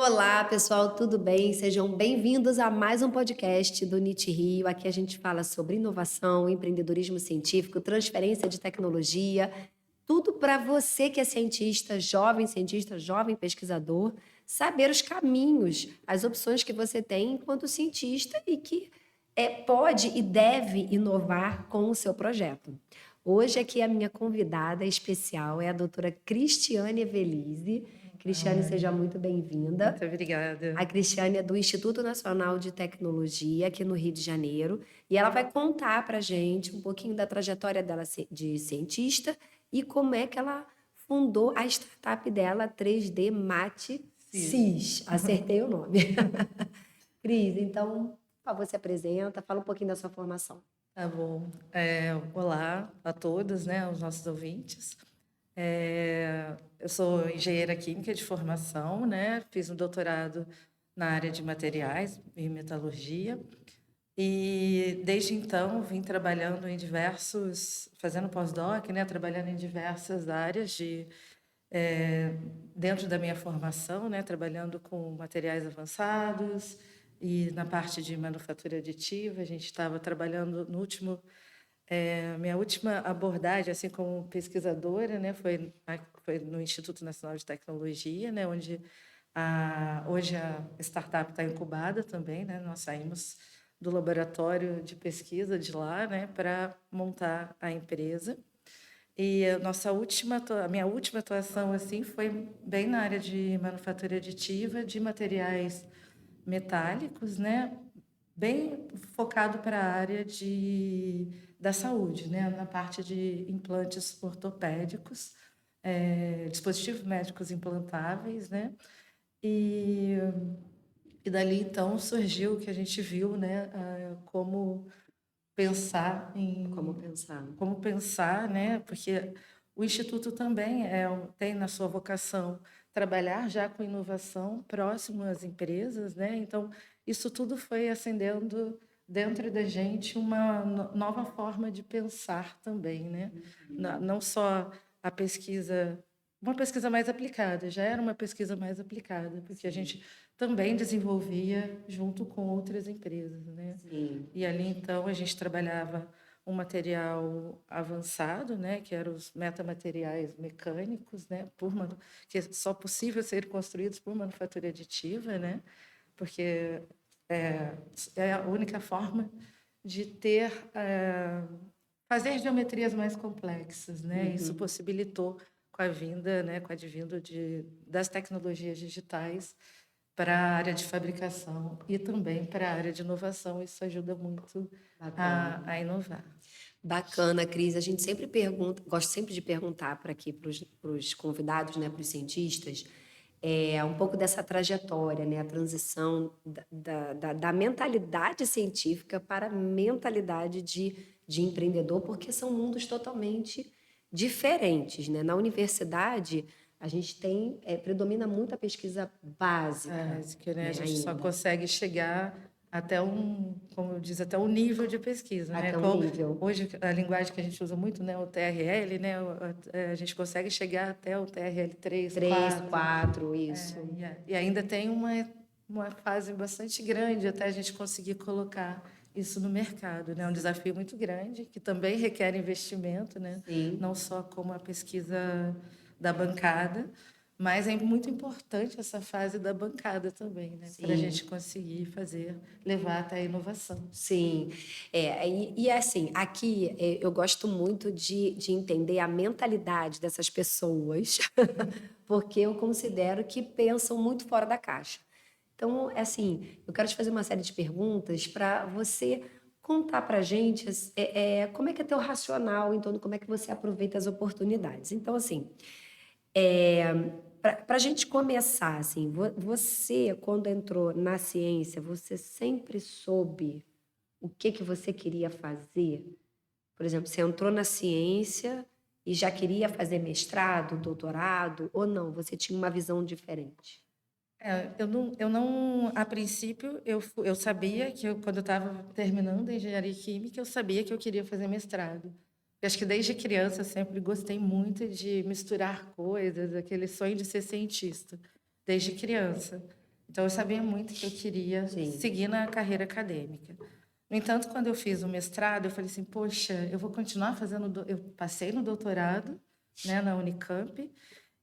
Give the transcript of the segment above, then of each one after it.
Olá, pessoal, tudo bem? Sejam bem-vindos a mais um podcast do NIT Rio. Aqui a gente fala sobre inovação, empreendedorismo científico, transferência de tecnologia, tudo para você que é cientista, jovem pesquisador, saber os caminhos, as opções que você tem enquanto cientista e que pode e deve inovar com o seu projeto. Hoje aqui a minha convidada especial é a doutora Cristiane Evelise. Cristiane, Ai, seja muito bem-vinda. muito obrigada. A Cristiane é do Instituto Nacional de Tecnologia, aqui no Rio de Janeiro, e ela vai contar para a gente um pouquinho da trajetória dela de cientista e como é que ela fundou a startup dela, 3D Mate Cis. Cis. Acertei o nome. Cris, então, por favor, se apresenta, fala um pouquinho da sua formação. Tá bom. Olá a todos, né, os nossos ouvintes. Eu sou engenheira química de formação, né? Fiz um doutorado na área de materiais e metalurgia. E desde então vim trabalhando fazendo pós-doc, né? Trabalhando em diversas áreas eh, dentro da minha formação, né? Trabalhando com materiais avançados e na parte de manufatura aditiva. A gente estava trabalhando minha última abordagem, assim como pesquisadora, né? Foi no Instituto Nacional de Tecnologia, né? Onde hoje a startup está incubada também, né? Nós saímos do laboratório de pesquisa de lá, né? Para montar a empresa. E a minha última atuação assim foi bem na área de manufatura aditiva, de materiais metálicos, né? Bem focado para a área da saúde, né? Na parte de implantes ortopédicos, dispositivos médicos implantáveis, né? E, e dali então surgiu o que a gente viu, né? Como pensar Como em pensar? como pensar, né? Porque o Instituto também tem na sua vocação trabalhar já com inovação próximo às empresas, né? Então, isso tudo foi acendendo dentro da gente uma nova forma de pensar também, né? Não só a pesquisa, uma pesquisa mais aplicada, já era uma pesquisa mais aplicada, porque a gente também desenvolvia junto com outras empresas, né? Sim. E ali, então, a gente trabalhava um material avançado, né, que eram os metamateriais mecânicos, né, que é só possível ser construídos por manufatura aditiva, né, porque é, é a única forma de fazer geometrias mais complexas, né. Isso Uhum. possibilitou com a vinda, né, com o advindo das tecnologias digitais para a área de fabricação e também para a área de inovação. Isso ajuda muito Bacana. a inovar. Bacana, Cris. A gente sempre pergunta, gosto sempre de perguntar para aqui para os convidados, né, para os cientistas, um pouco dessa trajetória, né, a transição da mentalidade científica para a mentalidade de empreendedor, porque são mundos totalmente diferentes, né? Na universidade, a gente tem, predomina muito a pesquisa básica, Que, né, a né, gente só ainda, consegue chegar até como diz, até um nível de pesquisa, né? até um nível Hoje a linguagem que a gente usa muito, né, o TRL, né, a gente consegue chegar até o TRL 3, 3, 4, 4, isso. e ainda tem uma fase bastante grande até a gente conseguir colocar isso no mercado, né? É um desafio muito grande, que também requer investimento, né? Sim. Não só como a pesquisa da bancada, mas é muito importante essa fase da bancada também, né? Para a Sim, gente conseguir levar até a inovação. sim. Assim, aqui eu gosto muito de entender a mentalidade dessas pessoas, porque eu considero que pensam muito fora da caixa. Então, é assim, eu quero te fazer uma série de perguntas para você contar para a gente como é que é teu racional em torno de como é que você aproveita as oportunidades. Então, assim, para a gente começar, assim, você, quando entrou na ciência, você sempre soube o que que você queria fazer? Por exemplo, você entrou na ciência e já queria fazer mestrado, doutorado, ou não? Você tinha uma visão diferente? Eu não, a princípio, eu sabia que quando eu estava terminando a engenharia química, eu sabia que eu queria fazer mestrado. Eu acho que desde criança eu sempre gostei muito de misturar coisas, aquele sonho de ser cientista, desde criança. Então, eu sabia muito que eu queria Sim. seguir na carreira acadêmica. No entanto, quando eu fiz o mestrado, eu falei assim, poxa, eu vou continuar fazendo... Eu passei no doutorado, né, na Unicamp,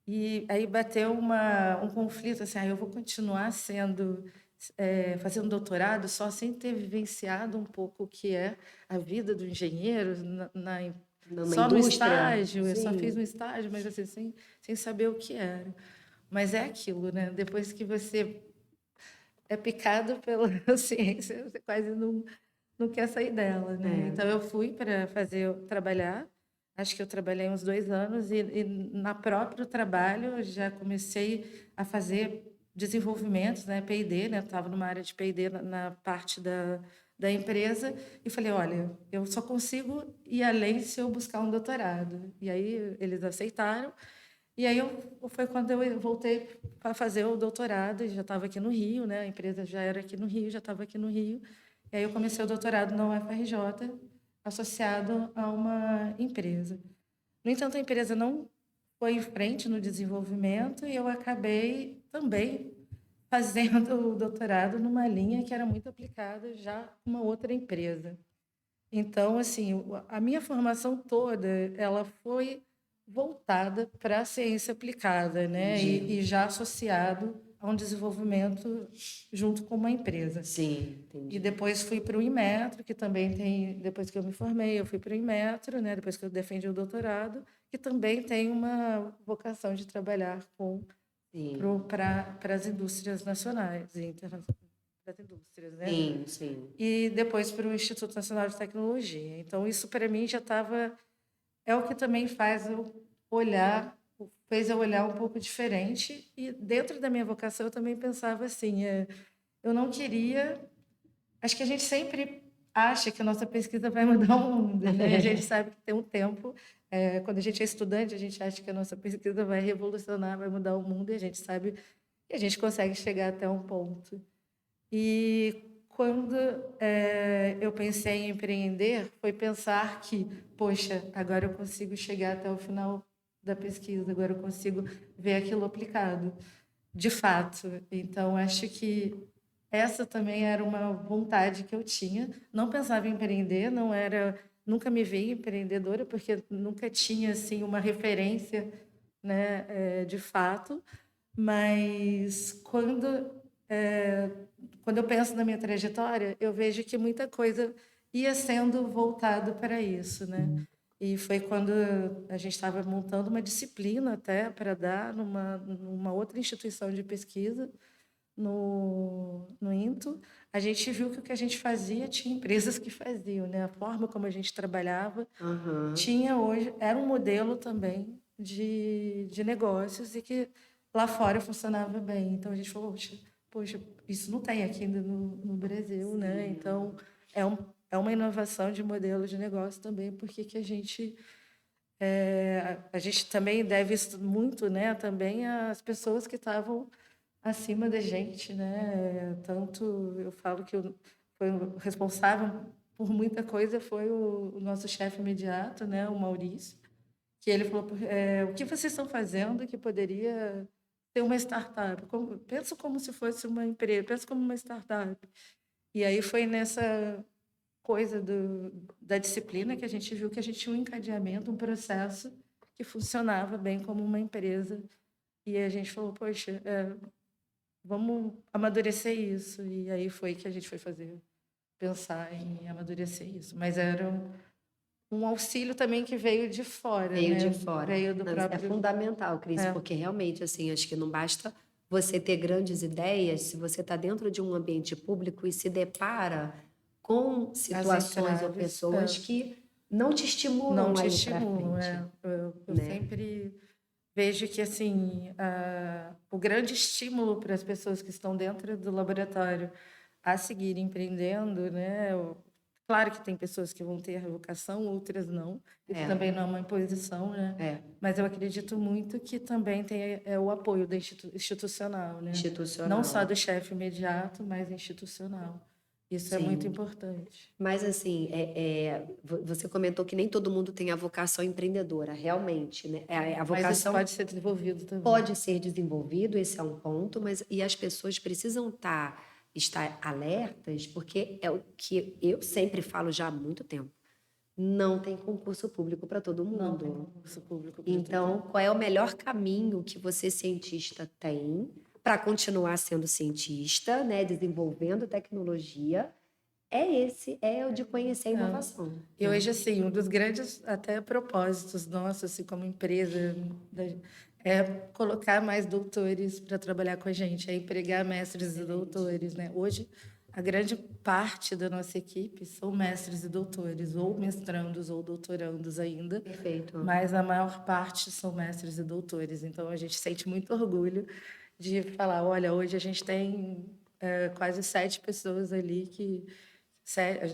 e aí bateu um conflito, assim, eu vou continuar fazendo doutorado só sem ter vivenciado um pouco o que é a vida do engenheiro Numa só no indústria? estágio, eu só fiz Sim. no estágio, mas assim, sem saber o que era. Mas é aquilo, né? Depois que você é picado pela ciência, você quase não quer sair dela, né? É. Então, eu fui para trabalhar, acho que eu trabalhei uns 2 anos, e na próprio trabalho eu já comecei a fazer desenvolvimentos, né? P&D, né? Estava numa área de P&D na parte da empresa, e falei, olha, eu só consigo ir além se eu buscar um doutorado. E aí eles aceitaram, e aí foi quando eu voltei para fazer o doutorado, e já estava aqui no Rio, né? A empresa já era aqui no Rio, já estava aqui no Rio. E aí eu comecei o doutorado na UFRJ, associado a uma empresa. No entanto, a empresa não foi em frente no desenvolvimento, e eu acabei também fazendo o doutorado numa linha que era muito aplicada já com uma outra empresa. Então, assim, a minha formação toda, ela foi voltada para a ciência aplicada, né? Entendi. E já associado a um desenvolvimento junto com uma empresa. Sim, E entendi. depois fui para o Inmetro, que também tem, depois que eu me formei, eu fui para o Inmetro, né? Depois que eu defendi o doutorado, que também tem uma vocação de trabalhar Sim. para as indústrias nacionais e internacionais, para as indústrias, né? Sim, sim. E depois para o Instituto Nacional de Tecnologia. Então, isso para mim já estava... É o que também fez eu olhar um pouco diferente. E dentro da minha vocação, eu também pensava assim, eu não queria... Acho que a gente sempre acha que a nossa pesquisa vai mudar o mundo, né? A gente sabe que tem um tempo... quando a gente é estudante, a gente acha que a nossa pesquisa vai revolucionar, vai mudar o mundo, e a gente sabe que a gente consegue chegar até um ponto. E quando eu pensei em empreender, foi pensar que, poxa, agora eu consigo chegar até o final da pesquisa, agora eu consigo ver aquilo aplicado, de fato. Então, acho que essa também era uma vontade que eu tinha. Não pensava em empreender, não era, nunca me vi empreendedora, porque nunca tinha assim uma referência, né, de fato. Mas quando eu penso na minha trajetória, eu vejo que muita coisa ia sendo voltado para isso, né? E foi quando a gente estava montando uma disciplina até para dar numa outra instituição de pesquisa, no INTO, a gente viu que o que a gente fazia tinha empresas que faziam, né? A forma como a gente trabalhava Aham. tinha hoje, era um modelo também de negócios, e que lá fora funcionava bem. Então a gente falou, poxa, isso não tem aqui ainda no Brasil, né? Sim. Então é uma inovação de modelo de negócio também, porque que a gente também deve isso muito, né? Também às pessoas que estavam acima da gente, né? Tanto eu falo que foi o responsável por muita coisa foi o nosso chefe imediato, né? O Maurício, que ele falou, o que vocês estão fazendo que poderia ter uma startup? Pensa como se fosse uma empresa, pensa como uma startup. E aí foi nessa coisa da disciplina que a gente viu que a gente tinha um encadeamento, um processo que funcionava bem como uma empresa. E a gente falou, poxa, vamos amadurecer isso. E aí foi que a gente foi pensar em amadurecer isso. Mas era um auxílio também que veio de fora, Veio de né? fora. Veio do Não, isso é próprio... fundamental, Cris, É, porque realmente, assim, acho que não basta você ter grandes ideias se você está dentro de um ambiente público e se depara com as situações ou entraves pessoas que não te não estimulam te a ir para estimulam. frente, Eu né? sempre vejo que assim o grande estímulo para as pessoas que estão dentro do laboratório a seguir empreendendo, né? Claro que tem pessoas que vão ter a vocação, outras não. Isso É, também não é uma imposição, né? é, Mas eu acredito muito que também tem o apoio institucional, né? Não só institucional. do chefe imediato, mas institucional. Isso é muito Sim. importante. Mas assim, você comentou que nem todo mundo tem a vocação empreendedora, realmente, né? A Mas isso vocação pode ser desenvolvido também. pode ser desenvolvido, esse é um ponto, mas e as pessoas precisam estar alertas, porque é o que eu sempre falo já há muito tempo. Não tem concurso público para todo Não tem mundo. concurso público para todo Então, mundo. qual é o melhor caminho que você, cientista, tem para continuar sendo cientista, né, desenvolvendo tecnologia? É o de conhecer a É. inovação, E né? hoje, assim, um dos grandes até propósitos nossos, assim, como empresa, da- é colocar mais doutores para trabalhar com a gente, é empregar mestres e doutores, né? Hoje, a grande parte da nossa equipe são mestres e doutores, ou mestrandos ou doutorandos ainda, Perfeito. mas a maior parte são mestres e doutores. Então, a gente sente muito orgulho de falar, olha, hoje a gente tem quase 7 pessoas ali que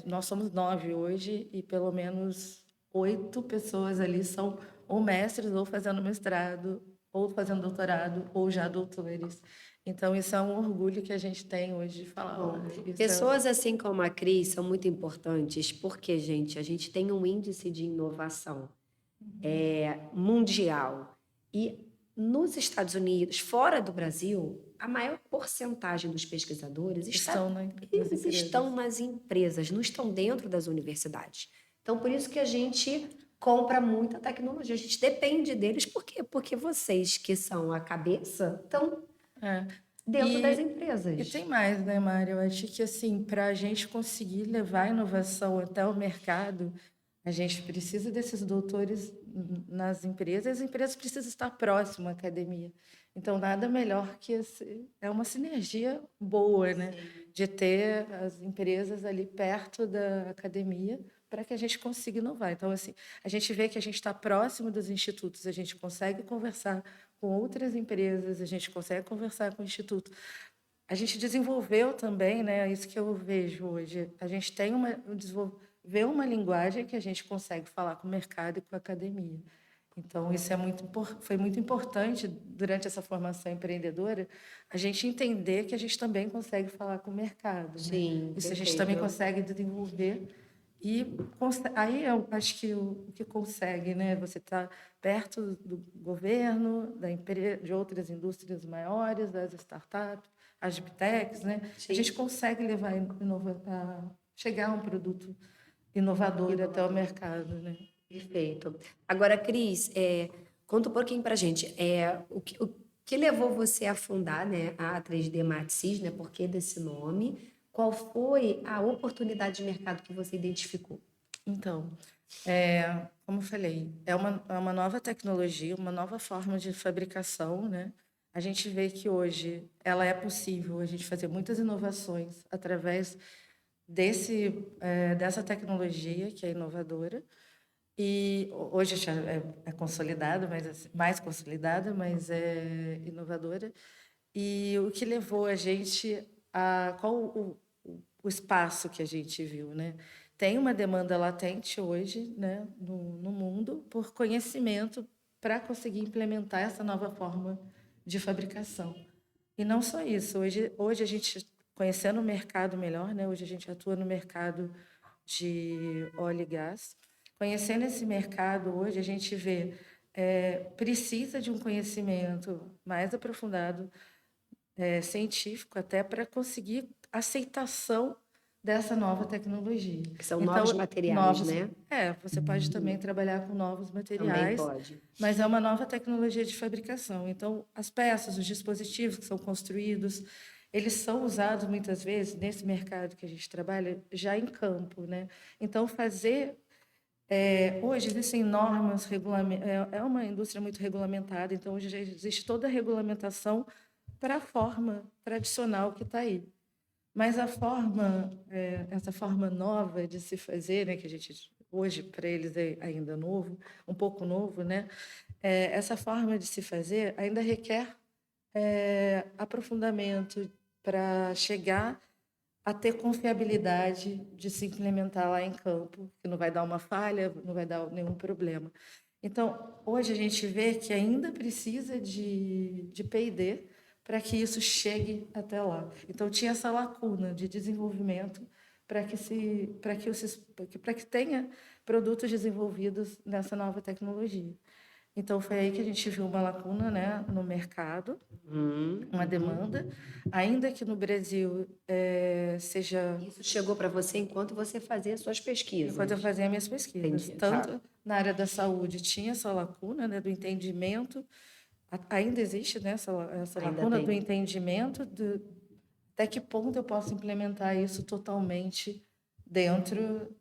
nós somos 9 hoje e pelo menos 8 pessoas ali são ou mestres, ou fazendo mestrado, ou fazendo doutorado, ou já doutores. Então, isso é um orgulho que a gente tem hoje de falar, Bom, olha, isso é... pessoas assim como a Cris são muito importantes porque, gente, a gente tem um índice de inovação mundial. E nos Estados Unidos, fora do Brasil, a maior porcentagem dos pesquisadores Estão nas eles estão empresas. nas empresas, não estão dentro das universidades. Então, por isso que a gente compra muita tecnologia, a gente depende deles, por quê? Porque vocês que são a cabeça estão É. dentro das E tem empresas. mais, né, Mário? Eu acho que, assim, para a gente conseguir levar a inovação até o mercado, a gente precisa desses doutores nas empresas, as empresas precisam estar próximas à academia. Então, nada melhor que é uma sinergia boa, né? De ter as empresas ali perto da academia para que a gente consiga inovar. Então, assim, a gente vê que a gente está próximo dos institutos, a gente consegue conversar com outras empresas, a gente consegue conversar com o instituto. A gente desenvolveu também, né? Isso que eu vejo hoje. A gente tem desenvolveu uma linguagem que a gente consegue falar com o mercado e com a academia. Então, isso foi muito importante durante essa formação empreendedora, a gente entender que a gente também consegue falar com o mercado, né? Sim, Isso a gente também perfeito. consegue desenvolver e aí eu acho que o que consegue, né? Você está perto do governo, de outras indústrias maiores, das startups, as big techs, né? A gente Sim, consegue chegar a um produto inovador até o inovador. mercado, né? Perfeito. Agora, Cris, conta um pouquinho para a gente. O que levou você a fundar, né, a 3D Matis, né? Por que desse nome? Qual foi a oportunidade de mercado que você identificou? Então, como eu falei, é uma nova tecnologia, uma nova forma de fabricação, né? A gente vê que hoje ela é possível a gente fazer muitas inovações através dessa tecnologia que é inovadora. E hoje já é consolidada, mas mais consolidada, mas é inovadora. E o que levou a gente a qual o espaço que a gente viu, né? Tem uma demanda latente hoje, né, no mundo por conhecimento para conseguir implementar essa nova forma de fabricação. E não só isso, hoje a gente conhecendo o mercado melhor, né? Hoje a gente atua no mercado de óleo e gás. Conhecendo esse mercado hoje, a gente vê precisa de um conhecimento mais aprofundado, científico, até para conseguir aceitação dessa nova tecnologia. Que são novos Então, materiais, né? você pode também trabalhar com novos Também materiais, pode. mas é uma nova tecnologia de fabricação. Então, as peças, os dispositivos que são construídos, eles são usados muitas vezes nesse mercado que a gente trabalha já em campo, né? Então, hoje existem normas, é uma indústria muito regulamentada, então hoje já existe toda a regulamentação para a forma tradicional que está aí. Mas essa forma nova de se fazer, né, que a gente hoje para eles é ainda novo, um pouco novo, né? Essa forma de se fazer ainda requer aprofundamento para chegar a ter confiabilidade de se implementar lá em campo, que não vai dar uma falha, não vai dar nenhum problema. Então, hoje a gente vê que ainda precisa de P&D para que isso chegue até lá. Então, tinha essa lacuna de desenvolvimento para que tenha produtos desenvolvidos nessa nova tecnologia. Então, foi aí que a gente viu uma lacuna, né, no mercado, uma demanda, ainda que no Brasil seja... Isso chegou para você enquanto você fazia suas pesquisas. Enquanto eu fazia minhas pesquisas. Entendi, Tanto tá. na área da saúde tinha essa lacuna, né, do entendimento, ainda existe, né, essa Ainda lacuna tem. do entendimento, até que ponto eu posso implementar isso totalmente dentro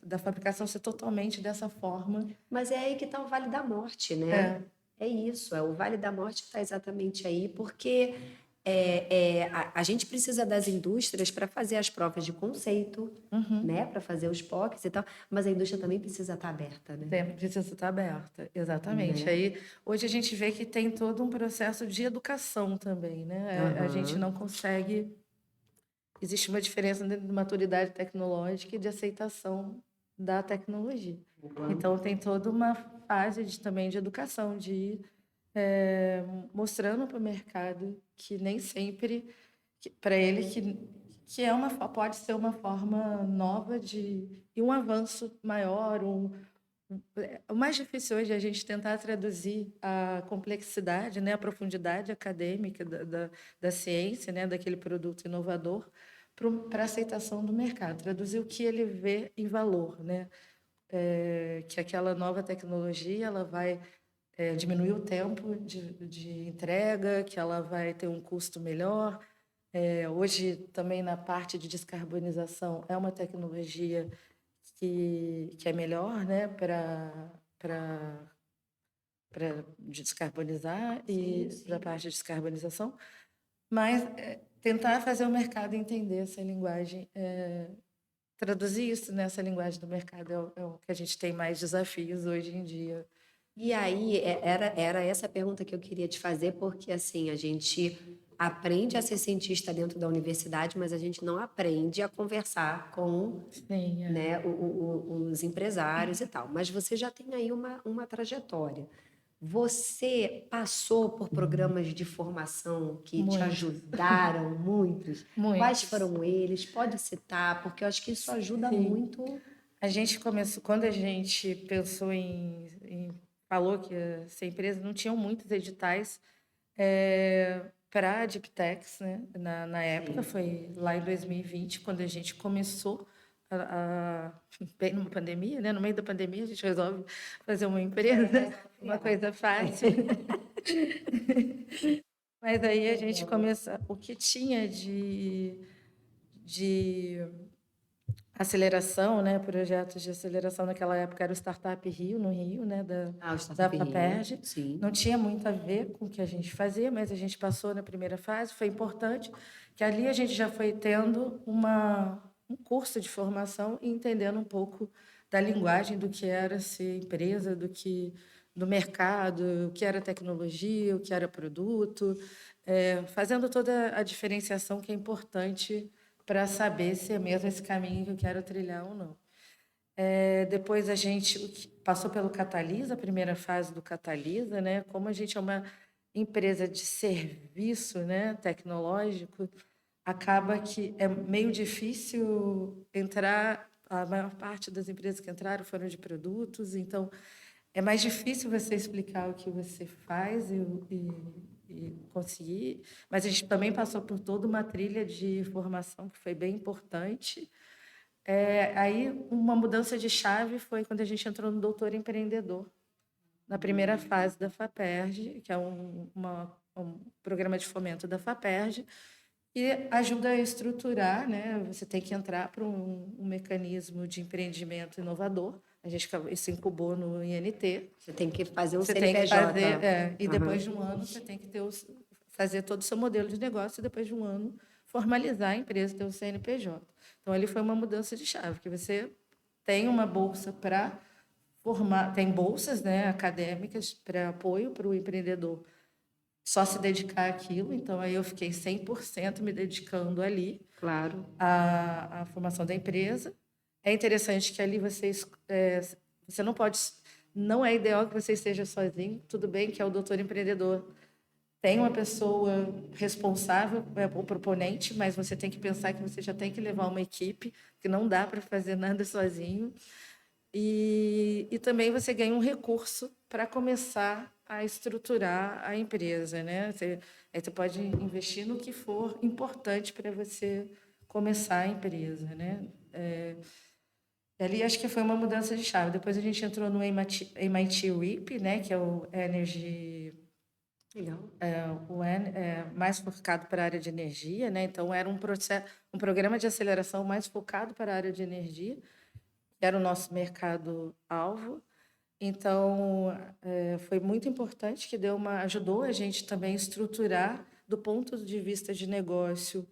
da fabricação ser totalmente dessa forma. Mas é aí que está o Vale da Morte, né? É isso, o Vale da Morte está exatamente aí, porque a gente precisa das indústrias para fazer as provas de conceito, né? Para fazer os POCs e tal, mas a indústria também precisa estar aberta, né? Sempre precisa estar aberta, exatamente. Né? Aí, hoje a gente vê que tem todo um processo de educação também, né? A gente não consegue... Existe uma diferença de maturidade tecnológica e de aceitação da tecnologia. Então, tem toda uma fase também de educação, de ir mostrando para o mercado que nem sempre, para ele, que pode ser uma forma nova e um avanço maior. O mais difícil hoje é a gente tentar traduzir a complexidade, né, a profundidade acadêmica da ciência, né, daquele produto inovador, para a aceitação do mercado, traduzir o que ele vê em valor, né? Que aquela nova tecnologia ela vai diminuir o tempo de entrega, que ela vai ter um custo melhor. Hoje, também na parte de descarbonização, é uma tecnologia que é melhor, né, para descarbonizar e para a parte de descarbonização, mas tentar fazer o mercado entender essa linguagem, traduzir isso nessa linguagem do mercado é o que a gente tem mais desafios hoje em dia. E aí, era essa pergunta que eu queria te fazer, porque assim, a gente aprende a ser cientista dentro da universidade, mas a gente não aprende a conversar com, Sim, né, os empresários e tal. Mas você já tem aí uma trajetória. Você passou por programas de formação que te muitos, ajudaram, muitos? Quais muitos. foram eles? Pode citar, porque eu acho que isso ajuda Sim. muito. A gente começou, quando a gente pensou falou que ia ser empresa, não tinham muitos editais para a Deep Techs, né? Na época, foi lá em 2020, quando a gente começou, bem numa pandemia, né? No meio da pandemia, a gente resolve fazer uma empresa, uma coisa fácil. Mas aí a gente começou, o que tinha de aceleração, né? Projetos de aceleração naquela época era o Startup Rio, no Rio, né? O Da Startup Rio, FAPERJ. sim. Não tinha muito a ver com o que a gente fazia, mas a gente passou na primeira fase. Foi importante que ali a gente já foi tendo um curso de formação e entendendo um pouco da linguagem do que era ser empresa, do mercado, o que era tecnologia, o que era produto, fazendo toda a diferenciação que é importante para saber se é mesmo esse caminho que eu quero trilhar ou não. Depois a gente passou pelo Catalisa, a primeira fase do Catalisa, né? Como a gente é uma empresa de serviço, né, tecnológico, acaba que é meio difícil entrar. A maior parte das empresas que entraram foram de produtos, então é mais difícil você explicar o que você faz e conseguir, mas a gente também passou por toda uma trilha de formação que foi bem importante. Aí, uma mudança de chave foi quando a gente entrou no Doutor Empreendedor, na primeira fase da FAPERJ, que é um programa de fomento da FAPERJ, e ajuda a estruturar, né? Você tem que entrar para um mecanismo de empreendimento inovador. A gente se incubou no INT. Você tem que fazer um Você CNPJ. tem que fazer, e depois de um ano você tem que fazer todo o seu modelo de negócio e depois de um ano formalizar a empresa, ter o CNPJ. Então, ali foi uma mudança de chave, que você tem uma bolsa para formar, tem bolsas, né, acadêmicas para apoio para o empreendedor só se dedicar àquilo. Então, aí eu fiquei 100% me dedicando ali, Claro. à formação da empresa. É interessante que ali você não é ideal que você esteja sozinho. Tudo bem que é o doutor empreendedor, tem uma pessoa responsável, o proponente, mas você tem que pensar que você já tem que levar uma equipe, que não dá para fazer nada sozinho. E também você ganha um recurso para começar a estruturar a empresa, né? Aí você pode investir no que for importante para você começar a empresa, né? Ali acho que foi uma mudança de chave. Depois a gente entrou no MIT REAP, né? Que é o Energy Legal. mais focado para a área de energia, né? Então era um programa de aceleração mais focado para a área de energia, que era o nosso mercado-alvo. Então, foi muito importante que ajudou a gente também a estruturar, do ponto de vista de negócio,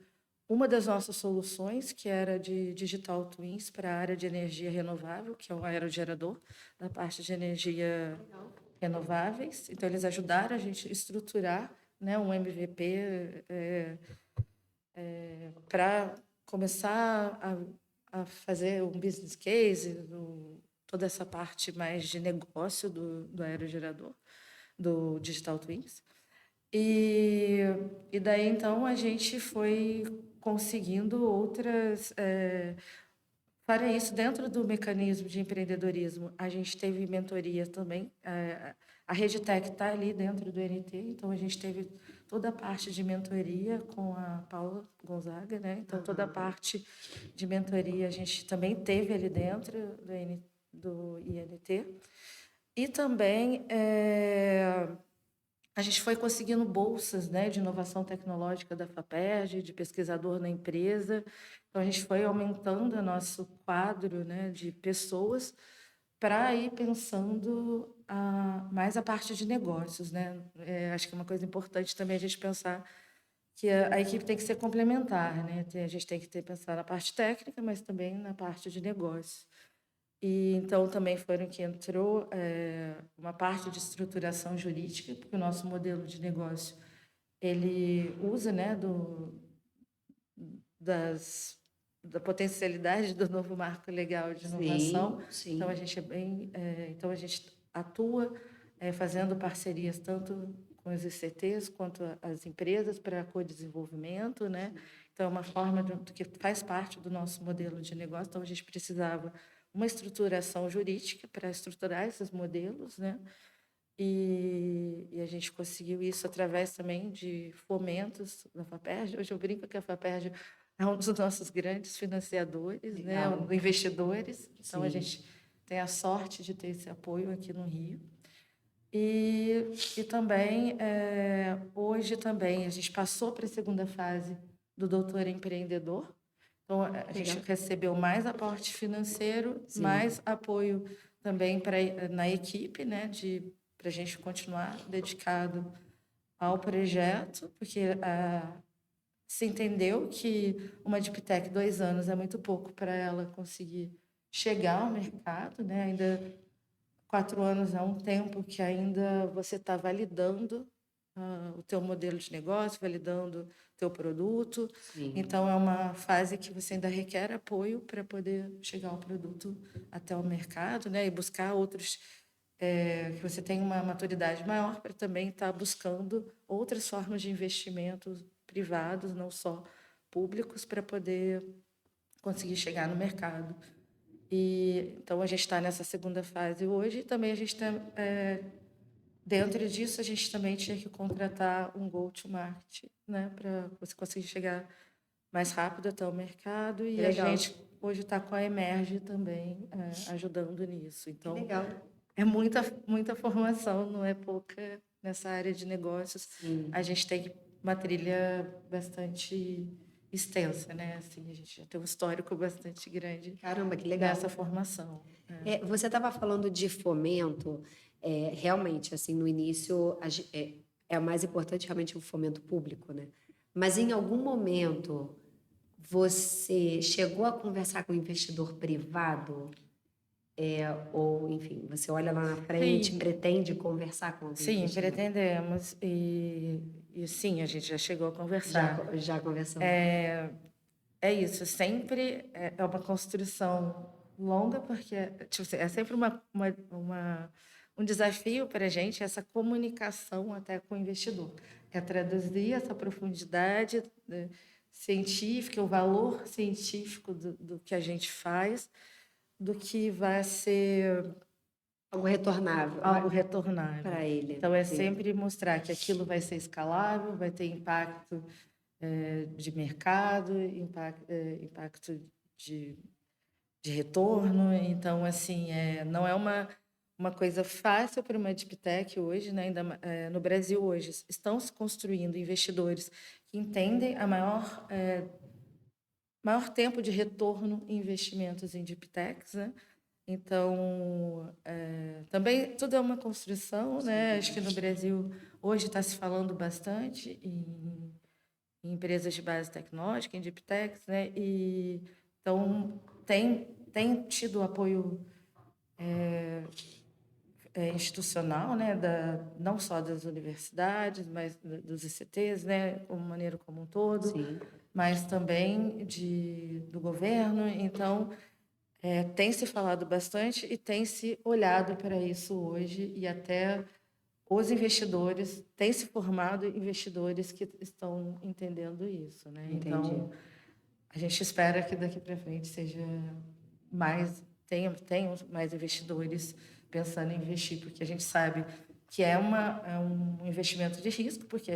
uma das nossas soluções, que era de digital twins para a área de energia renovável, que é o aerogerador, da parte de energia renováveis. Então, eles ajudaram a gente a estruturar, né, um MVP para começar a fazer um business case, toda essa parte mais de negócio do aerogerador, do Digital Twins. E daí, então, a gente foi conseguindo outras... para isso, dentro do mecanismo de empreendedorismo, a gente teve mentoria também. A RedeTech está ali dentro do NT, então a gente teve toda a parte de mentoria com a Paula Gonzaga, né? Então, toda a parte de mentoria a gente também teve ali dentro do INT. E também a gente foi conseguindo bolsas, né, de inovação tecnológica da FAPERJ, de pesquisador na empresa. Então, a gente foi aumentando o nosso quadro, né, de pessoas para ir pensando mais a parte de negócios, né? Acho que é uma coisa importante também a gente pensar que a equipe tem que ser complementar, né? A gente tem que pensar na parte técnica, mas também na parte de negócio. E então também foram que entrou uma parte de estruturação jurídica, porque o nosso modelo de negócio ele usa, né, da potencialidade do novo marco legal de inovação. Sim, sim. Então a gente então a gente atua fazendo parcerias tanto com os ICTs quanto as empresas para co-desenvolvimento, né? Então é uma forma que faz parte do nosso modelo de negócio. Então a gente precisava uma estruturação jurídica para estruturar esses modelos, né? E a gente conseguiu isso através também de fomentos da FAPERJ. Hoje eu brinco que a FAPERJ é um dos nossos grandes financiadores, né? Investidores. Então, a gente tem a sorte de ter esse apoio aqui no Rio. E também, hoje também, a gente passou para a segunda fase do Doutor Empreendedor. Então, a gente recebeu mais aporte financeiro, mais apoio também na equipe, né, para a gente continuar dedicado ao projeto, porque se entendeu que uma Deep Tech 2 anos é muito pouco para ela conseguir chegar ao mercado, né? Ainda 4 anos é um tempo que ainda você está validando o teu modelo de negócio, validando o teu produto. Então, é uma fase que você ainda requer apoio para poder chegar ao produto até o mercado, né? E buscar outros... que você tenha uma maturidade maior para também estar buscando outras formas de investimentos privados, não só públicos, para poder conseguir chegar no mercado. Então, a gente está nessa segunda fase hoje. E também a gente está... dentro disso, a gente também tinha que contratar um go-to-market, né, para você conseguir chegar mais rápido até o mercado. E a gente hoje está com a Emerge também ajudando nisso. Então, é muita formação, não é pouca nessa área de negócios. A gente tem uma trilha bastante extensa, né? Assim, a gente já tem um histórico bastante grande. Caramba, que legal. Nessa formação. Você estava falando de fomento. Realmente, assim, no início, é mais importante realmente o fomento público, né? Mas em algum momento, você chegou a conversar com o investidor privado? Ou, enfim, você olha lá na frente, pretende conversar com algum investidor? Sim, pretendemos. E sim, a gente já chegou a conversar. Já conversou? É isso, sempre é uma construção longa, porque tipo, assim, é sempre um desafio para a gente essa comunicação até com o investidor. é traduzir essa profundidade, né, científica, o valor científico do que a gente faz, do que vai ser Algo retornável algo retornável. para ele. Então, é Sim. sempre mostrar que aquilo vai ser escalável, vai ter impacto de mercado, impacto de, de retorno. Então, assim, não é uma coisa fácil para uma deep tech hoje, né? No Brasil hoje estão se construindo investidores que entendem a maior tempo de retorno em investimentos em deep techs, né? Então, também tudo é uma construção, né? Acho que no Brasil hoje está se falando bastante em empresas de base tecnológica, em deep techs, né? E então tem tido apoio institucional, né? Não só das universidades, mas dos ICTs, né? Como maneira como um todo, Sim. mas também do governo. Então, tem se falado bastante e tem se olhado para isso hoje, e até os investidores, têm se formado investidores que estão entendendo isso, né? Entendi. Então, a gente espera que daqui para frente tenham mais investidores pensando em investir, porque a gente sabe que é um investimento de risco, porque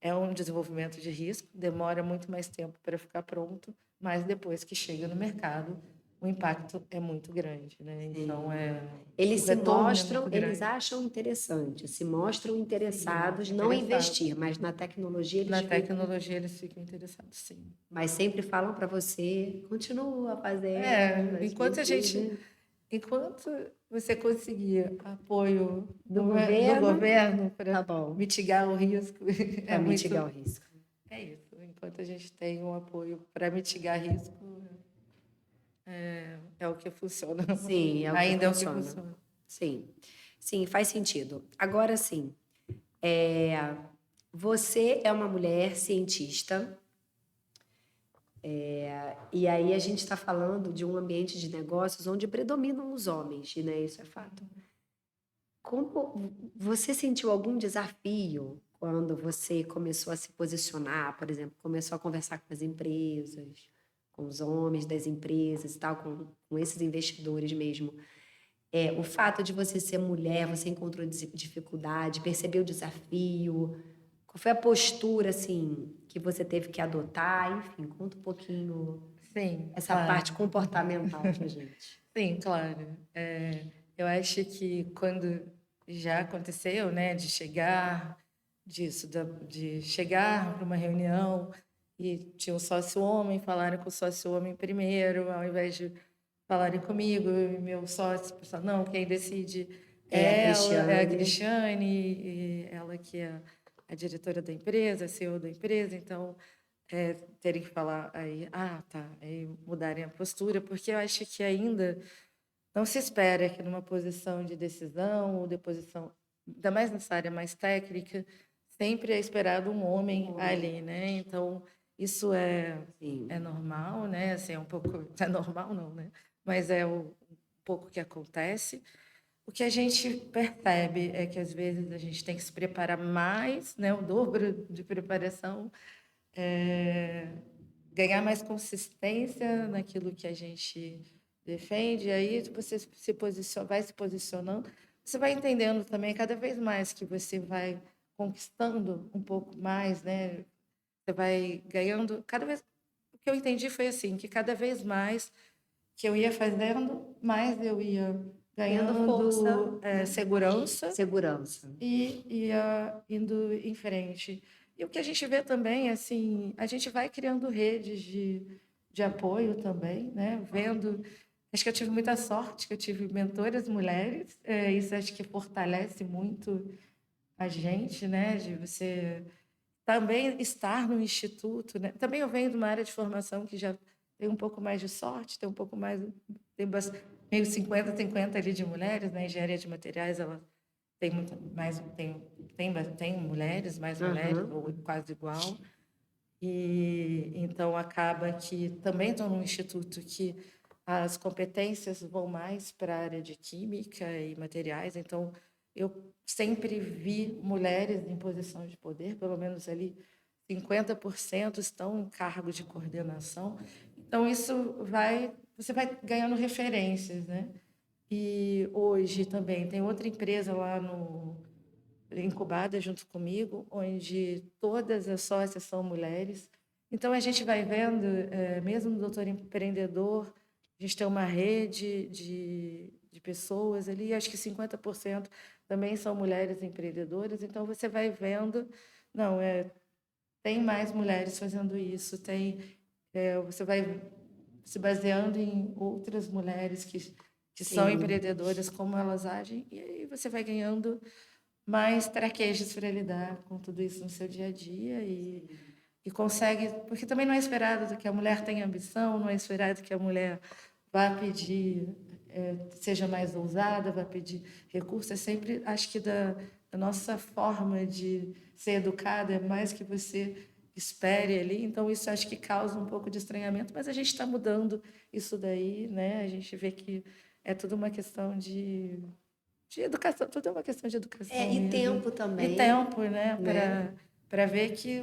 é um desenvolvimento de risco, demora muito mais tempo para ficar pronto, mas depois que chega no mercado, o impacto é muito grande, né? Então, Eles o se retorno é mostram, muito eles grande. acham interessante, se mostram interessados, Sim, não em interessado. investir, mas na tecnologia eles Na ficam. tecnologia eles ficam interessados, sim. Mas sempre falam para você, continua fazendo. Enquanto você conseguir apoio Do do governo, governo tá para bom, mitigar o risco, para mitigar o risco. é isso. Enquanto a gente tem um apoio para mitigar risco, é o que funciona. Sim, é o que Ainda é o que funciona. funciona. Sim, sim, faz sentido. Agora sim, você é uma mulher cientista, e aí a gente está falando de um ambiente de negócios onde predominam os homens, né? Isso é fato. Como você sentiu algum desafio quando você começou a se posicionar, por exemplo, começou a conversar com as empresas, com os homens das empresas e tal, com esses investidores mesmo? O fato de você ser mulher, você encontrou dificuldade, percebeu o desafio? Qual foi a postura, assim, que você teve que adotar? Enfim, conta um pouquinho Sim, essa claro. parte comportamental pra gente. Sim, claro. Eu acho que quando já aconteceu, né, de chegar para uma reunião e tinha um sócio homem, falaram com o sócio homem primeiro, ao invés de falarem comigo, e meu sócio, pensar, não, quem decide É, a é ela, é a Cristiane. Cristiane, e ela que é a diretora da empresa, a CEO da empresa, então terem que falar aí, tá, aí mudarem a postura, porque eu acho que ainda não se espera que numa posição de decisão ou de posição, ainda mais nessa área mais técnica, sempre é esperado um homem ali, né? Então, isso Sim. é normal, né? Assim, é um pouco, é normal não, né? Mas é um pouco que acontece. O que a gente percebe é que às vezes a gente tem que se preparar mais, né? O dobro de preparação, ganhar mais consistência naquilo que a gente defende, e aí você vai se posicionando, você vai entendendo também cada vez mais que você vai conquistando um pouco mais, né? Você vai ganhando cada vez. O que eu entendi foi assim, que cada vez mais que eu ia fazendo, mais eu ia Tendo força, ganhando né? segurança Segurança. e ia indo em frente. E o que a gente vê também, assim, a gente vai criando redes de apoio também, né? Acho que eu tive muita sorte, que eu tive mentoras mulheres, isso acho que fortalece muito a gente, né? De você também estar no instituto, né? Também eu venho de uma área de formação que já tem um pouco mais de sorte, tem um pouco mais, meio 50-50 ali de mulheres, né? Engenharia de materiais, ela tem muito mais tem mulheres, mais mulheres Aham. ou quase igual. E então acaba que também estou num instituto que as competências vão mais para a área de química e materiais, então eu sempre vi mulheres em posição de poder, pelo menos ali 50% estão em cargos de coordenação. Então, você vai ganhando referências, né? E hoje também tem outra empresa lá incubada junto comigo, onde todas as sócias são mulheres. Então, a gente vai vendo, mesmo no Doutor Empreendedor, a gente tem uma rede de pessoas ali, acho que 50% também são mulheres empreendedoras. Então, você vai vendo, não, tem mais mulheres fazendo isso, você vai se baseando em outras mulheres que são Sim. empreendedoras, como elas agem, e aí você vai ganhando mais traquejos para lidar com tudo isso no seu dia a dia e consegue, porque também não é esperado que a mulher tenha ambição, não é esperado que a mulher vá pedir, seja mais ousada, vá pedir recurso, é sempre, acho que da nossa forma de ser educada, é mais que você espere ali, então isso acho que causa um pouco de estranhamento, mas a gente está mudando isso daí, né? A gente vê que é tudo uma questão de educação, tudo é uma questão de educação E mesmo. tempo E também, tempo, né? né? Para ver que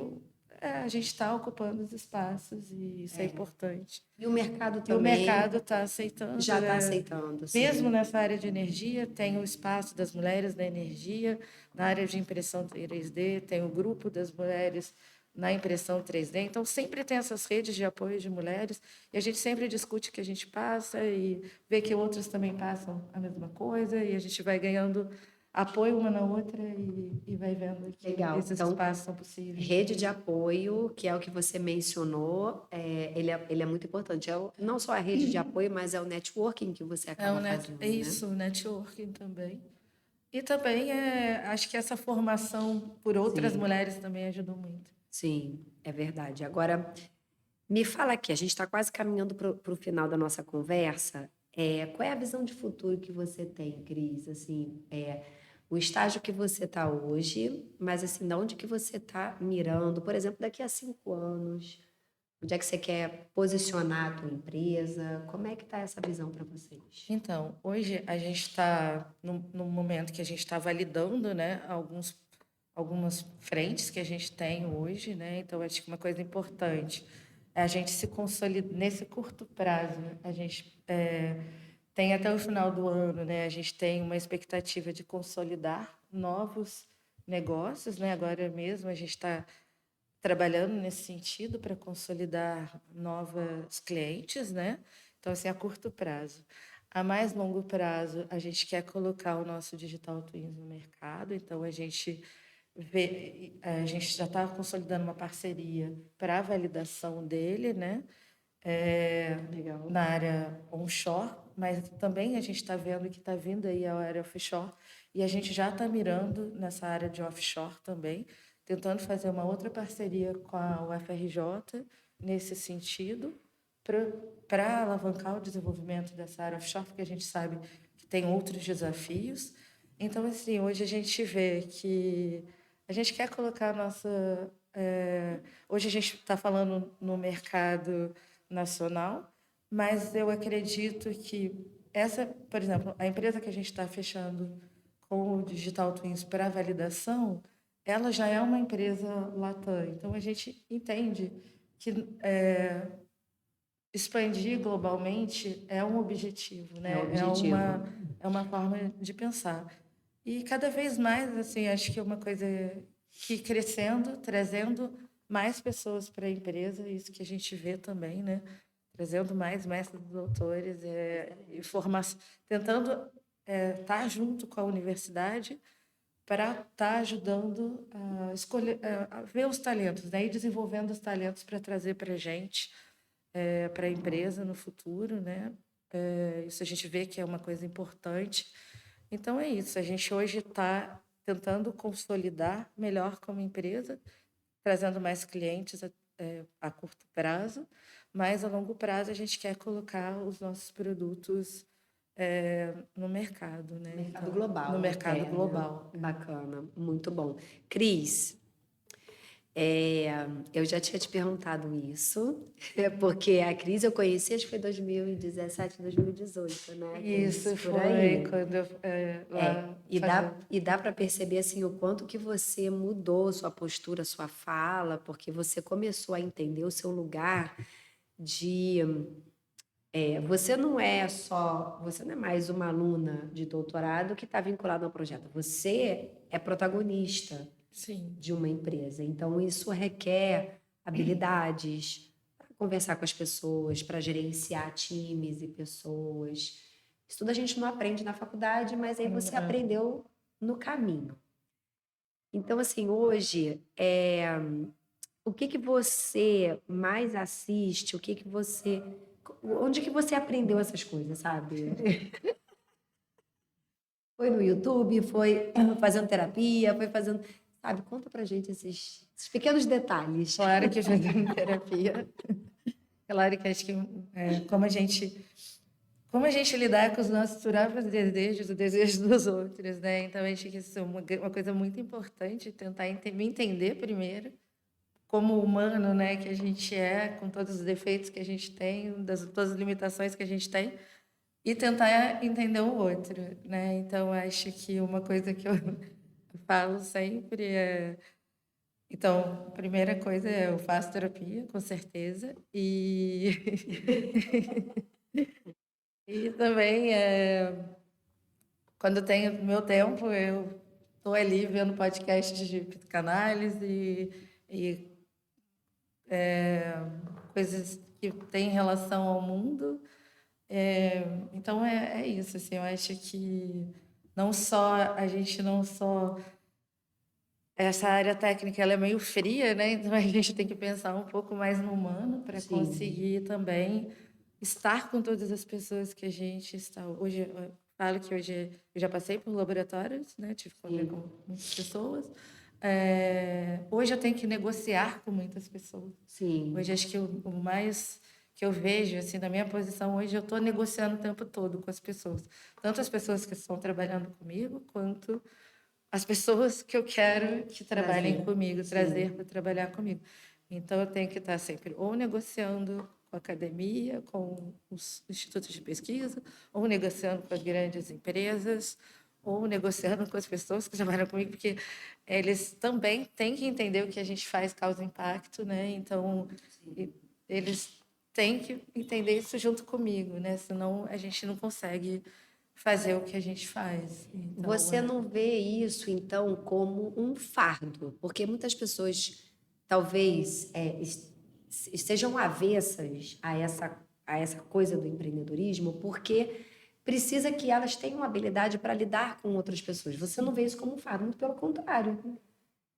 a gente está ocupando os espaços e isso é importante. E o mercado E o também mercado está aceitando, já está aceitando, mesmo sim. nessa área de energia, tem o espaço das mulheres na energia, na área de impressão 3D, tem o grupo das mulheres na impressão 3D. Então, sempre tem essas redes de apoio de mulheres e a gente sempre discute o que a gente passa e vê que outras também passam a mesma coisa e a gente vai ganhando apoio uma na outra e vai vendo que Legal. esses Então, espaços são possíveis. rede de apoio, que é o que você mencionou, ele é muito importante. Não só a rede de apoio, mas é o networking que você acaba É fazendo, né? isso, o networking também. E também acho que essa formação por outras Sim, mulheres também ajudou muito. sim, é verdade. Agora, me fala aqui, a gente está quase caminhando para o final da nossa conversa. Qual é a visão de futuro que você tem, Cris? Assim, o estágio que você está hoje, mas assim, de onde que você está mirando? Por exemplo, daqui a 5 anos, onde é que você quer posicionar a tua empresa? Como é que está essa visão para vocês? Então, hoje a gente está no momento que a gente está validando, né, algumas frentes que a gente tem hoje, né? Então, acho que uma coisa importante é a gente se consolidar nesse curto prazo. A gente tem até o final do ano, né? A gente tem uma expectativa de consolidar novos negócios, né? Agora mesmo a gente está trabalhando nesse sentido para consolidar novos clientes, né? Então, assim, a curto prazo. A mais longo prazo, a gente quer colocar o nosso Digital Twins no mercado, então a gente já está consolidando uma parceria para a validação dele, né? Legal. Na área onshore, mas também a gente está vendo que está vindo aí a área offshore e a gente já está mirando nessa área de offshore também, tentando fazer uma outra parceria com a UFRJ nesse sentido, para alavancar o desenvolvimento dessa área offshore, porque a gente sabe que tem outros desafios. Então, assim, hoje a gente vê que a gente quer colocar a nossa. Hoje a gente está falando no mercado nacional, mas eu acredito que por exemplo, a empresa que a gente está fechando com o Digital Twins para validação, ela já é uma empresa Latam. Então, a gente entende que expandir globalmente é um objetivo, É o né? objetivo. É uma forma de pensar. E cada vez mais, assim, acho que é uma coisa que crescendo, trazendo mais pessoas para a empresa, isso que a gente vê também, né? Trazendo mais mestres e doutores e formação, tentando estar junto com a universidade para estar ajudando a escolher, a ver os talentos, né? E desenvolvendo os talentos para trazer para a gente, para a empresa no futuro, né? Isso a gente vê que é uma coisa importante. Então é isso. A gente hoje está tentando consolidar melhor como empresa, trazendo mais clientes a curto prazo, mas a longo prazo a gente quer colocar os nossos produtos no mercado, né? Mercado No global, mercado né? global. Bacana, muito bom. Cris, Eu já tinha te perguntado isso, porque a Cris eu conheci, acho que foi 2017, 2018, né, Cris? Isso Por foi aí. quando eu lá E fazendo. dá para perceber assim o quanto que você mudou sua postura, sua fala, porque você começou a entender o seu lugar de você não é mais uma aluna de doutorado que está vinculada ao projeto. Você é protagonista Sim. de uma empresa. Então, isso requer habilidades para conversar com as pessoas, para gerenciar times e pessoas. Isso tudo a gente não aprende na faculdade, mas aí você É. aprendeu no caminho. Então, assim, hoje, o que que você mais assiste? Onde que você aprendeu essas coisas, sabe? Foi no YouTube, foi fazendo terapia, foi fazendo, sabe? Conta pra gente esses pequenos detalhes. Claro que fazendo terapia. Claro que acho que como a gente lidar com os nossos próprios desejos, os desejos dos outros, né? Então acho que isso é uma coisa muito importante, tentar me entender primeiro como humano, né, que a gente é, com todos os defeitos que a gente tem, todas as limitações que a gente tem, e tentar entender o outro, né? Então acho que uma coisa que eu falo sempre é, então, a primeira coisa é eu faço terapia, com certeza, e e também quando eu tenho meu tempo, eu estou ali vendo podcasts de psicanálise e coisas que têm relação ao mundo. Então é isso, assim, eu acho que a gente não só essa área técnica ela é meio fria, né? Então a gente tem que pensar um pouco mais no humano para Sim, conseguir também estar com todas as pessoas que a gente está. Hoje, eu falo que hoje eu já passei por laboratórios, né? Tive que conviver sim, com muitas pessoas. Hoje eu tenho que negociar com muitas pessoas. sim, Hoje acho que o mais que eu vejo assim na minha posição hoje eu estou negociando o tempo todo com as pessoas, tanto as pessoas que estão trabalhando comigo quanto as pessoas que eu quero que trabalhem trazer, comigo, trazer sim, para trabalhar comigo. Então, eu tenho que estar sempre ou negociando com a academia, com os institutos de pesquisa, ou negociando com as grandes empresas, ou negociando com as pessoas que trabalham comigo, porque eles também têm que entender o que a gente faz causa impacto, né? Então, sim. eles têm que entender isso junto comigo, né? Senão a gente não consegue fazer o que a gente faz. Então, Você não vê isso, então, como um fardo, porque muitas pessoas talvez estejam avessas a essa coisa do empreendedorismo, porque precisa que elas tenham habilidade para lidar com outras pessoas. Você não vê isso como um fardo, muito pelo contrário.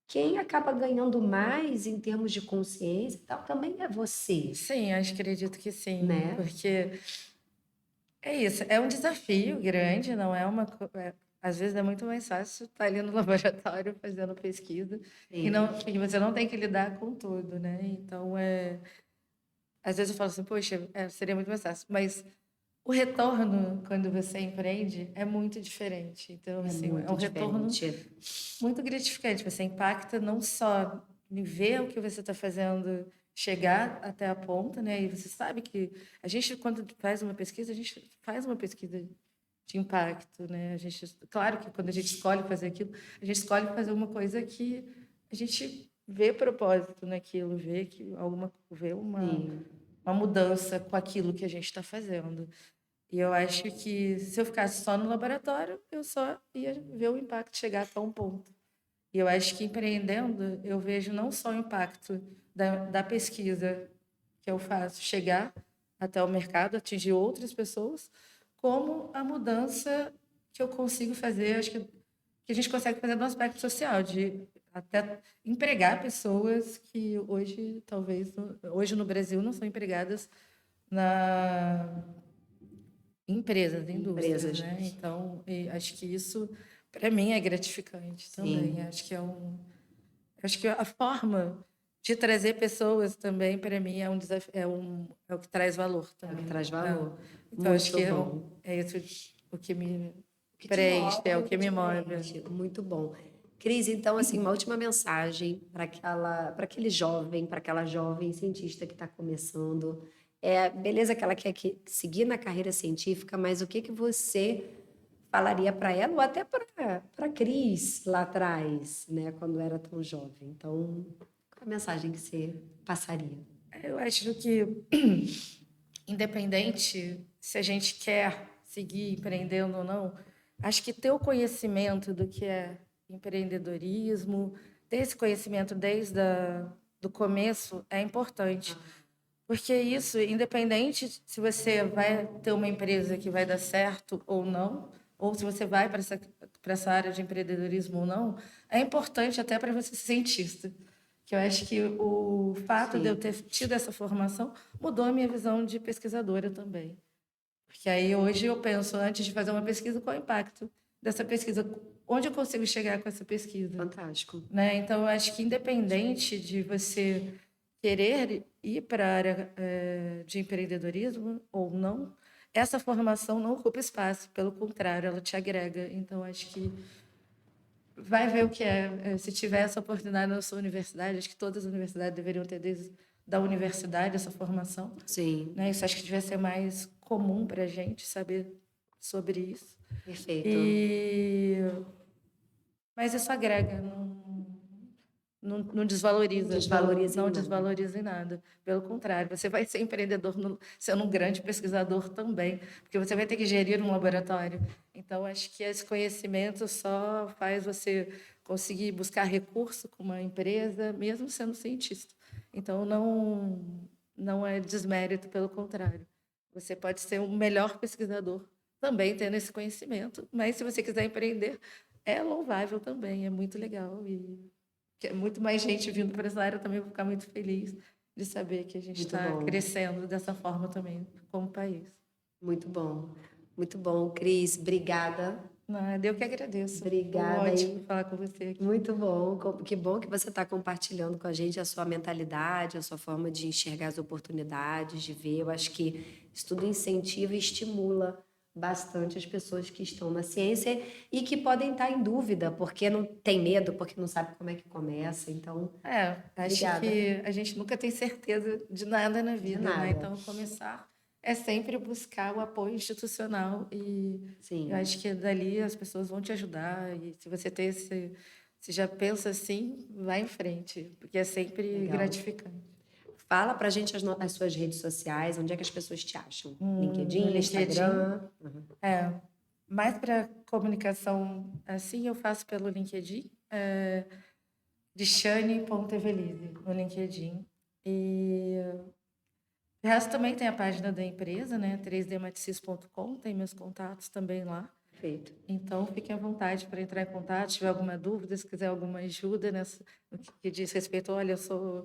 Quem acaba ganhando mais em termos de consciência e tal, também é você, sim, acho que acredito que sim, né? porque é isso, é um desafio grande, não é às vezes é muito mais fácil estar ali no laboratório fazendo pesquisa Sim, e você não tem que lidar com tudo, né? Então, às vezes eu falo assim, poxa, seria muito mais fácil, mas o retorno quando você empreende é muito diferente. Então, é assim, é um muito retorno diferente. muito gratificante. Você impacta não só em ver o que você está fazendo chegar até a ponta, né? E você sabe que a gente, quando faz uma pesquisa, a gente faz uma pesquisa de impacto, né? Claro que quando a gente escolhe fazer aquilo, a gente escolhe fazer uma coisa que a gente vê propósito naquilo, vê Sim, uma mudança com aquilo que a gente está fazendo. E eu acho que se eu ficasse só no laboratório, eu só ia ver o impacto chegar até um ponto. E eu acho que empreendendo, eu vejo não só o impacto da pesquisa que eu faço chegar até o mercado, atingir outras pessoas, como a mudança que eu consigo fazer, acho que a gente consegue fazer no aspecto social, de até empregar pessoas que hoje, talvez, hoje no Brasil não são empregadas na empresas, indústrias, empresas. né? Então, acho que isso, para mim, é gratificante também. Sim, Acho que a forma de trazer pessoas também, para mim, é um desafio, é o que traz valor é o que também. traz É. valor. Então, acho Muito que bom. é isso o que me O que te preenche, move, é o o que que me te move. preenche. Muito bom. Cris, então, assim, uma última mensagem para aquele jovem, para aquela jovem cientista que está começando. Beleza que ela quer seguir na carreira científica, mas o que que você falaria para ela, ou até para Cris lá atrás, né, quando era tão jovem? Então, qual a mensagem que você passaria? Eu acho que, independente se a gente quer seguir empreendendo ou não, acho que ter o conhecimento do que é empreendedorismo, ter esse conhecimento desde do começo é importante. Porque isso, independente se você vai ter uma empresa que vai dar certo ou não, ou se você vai para essa área de empreendedorismo ou não, é importante até para você ser cientista. Que eu acho que o fato de eu Sim, ter tido essa formação mudou a minha visão de pesquisadora também. Porque aí hoje eu penso, antes de fazer uma pesquisa, qual é o impacto dessa pesquisa? Onde eu consigo chegar com essa pesquisa? fantástico. Né? Então, eu acho que independente de você querer ir para a área de empreendedorismo ou não, essa formação não ocupa espaço, pelo contrário, ela te agrega. Então, acho que vai ver o que se tiver essa oportunidade na sua universidade, acho que todas as universidades deveriam ter desde da universidade essa formação, Sim, né? Isso acho que devia ser mais comum para a gente saber sobre isso. perfeito. E mas isso agrega, não desvaloriza, Desvaloriza em não nada. desvaloriza em nada. Pelo contrário, você vai ser empreendedor sendo um grande pesquisador também, porque você vai ter que gerir um laboratório. Então, acho que esse conhecimento só faz você conseguir buscar recurso com uma empresa, mesmo sendo cientista. Então, não é desmérito, pelo contrário. Você pode ser um melhor pesquisador também tendo esse conhecimento, mas se você quiser empreender, é louvável também, é muito legal e que é muito mais gente vindo para essa área, eu também vou ficar muito feliz de saber que a gente Muito está bom, crescendo dessa forma também como país. muito bom. Muito bom, Cris. Obrigada. Nada, eu que agradeço. Foi Obrigada ótimo aí. falar com você aqui. Muito bom. Que bom que você está compartilhando com a gente a sua mentalidade, a sua forma de enxergar as oportunidades, de ver. Eu acho que isso tudo incentiva e estimula bastante as pessoas que estão na ciência e que podem estar em dúvida, porque não tem medo, porque não sabe como é que começa. Então, Acho obrigada. que a gente nunca tem certeza de nada na De vida, né? nada. Então, começar é sempre buscar o apoio institucional e eu Sim, acho que dali as pessoas vão te ajudar e se você tem se já pensa assim, vai em frente, porque é sempre legal. gratificante. Fala pra gente as suas redes sociais, onde é que as pessoas te acham? No LinkedIn, LinkedIn, Instagram? Uhum. mais para comunicação assim, eu faço pelo LinkedIn, de Shane.evelise no LinkedIn. E o resto também tem a página da empresa, né? 3dmaticis.com, tem meus contatos também lá. Perfeito. Então, fiquem à vontade para entrar em contato, se tiver alguma dúvida, se quiser alguma ajuda no que diz respeito, olha, eu sou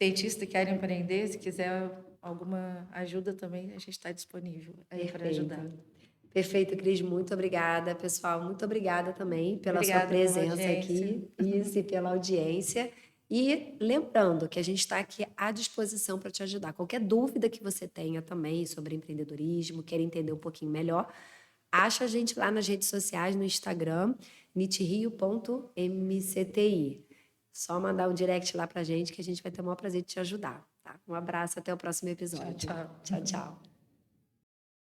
cientista e quero empreender, se quiser alguma ajuda também, a gente está disponível aí para ajudar. Perfeito. Perfeito, Cris. Muito obrigada, pessoal. Muito obrigada também pela sua Obrigada pela presença audiência. aqui, isso, e pela audiência. E lembrando que a gente está aqui à disposição para te ajudar. Qualquer dúvida que você tenha também sobre empreendedorismo, queira entender um pouquinho melhor, acha a gente lá nas redes sociais, no Instagram, nitrio.mcti. Só mandar um direct lá para a gente que a gente vai ter o maior prazer de te ajudar. Tá? Um abraço, até o próximo Tchau, episódio. tchau. Tchau, tchau.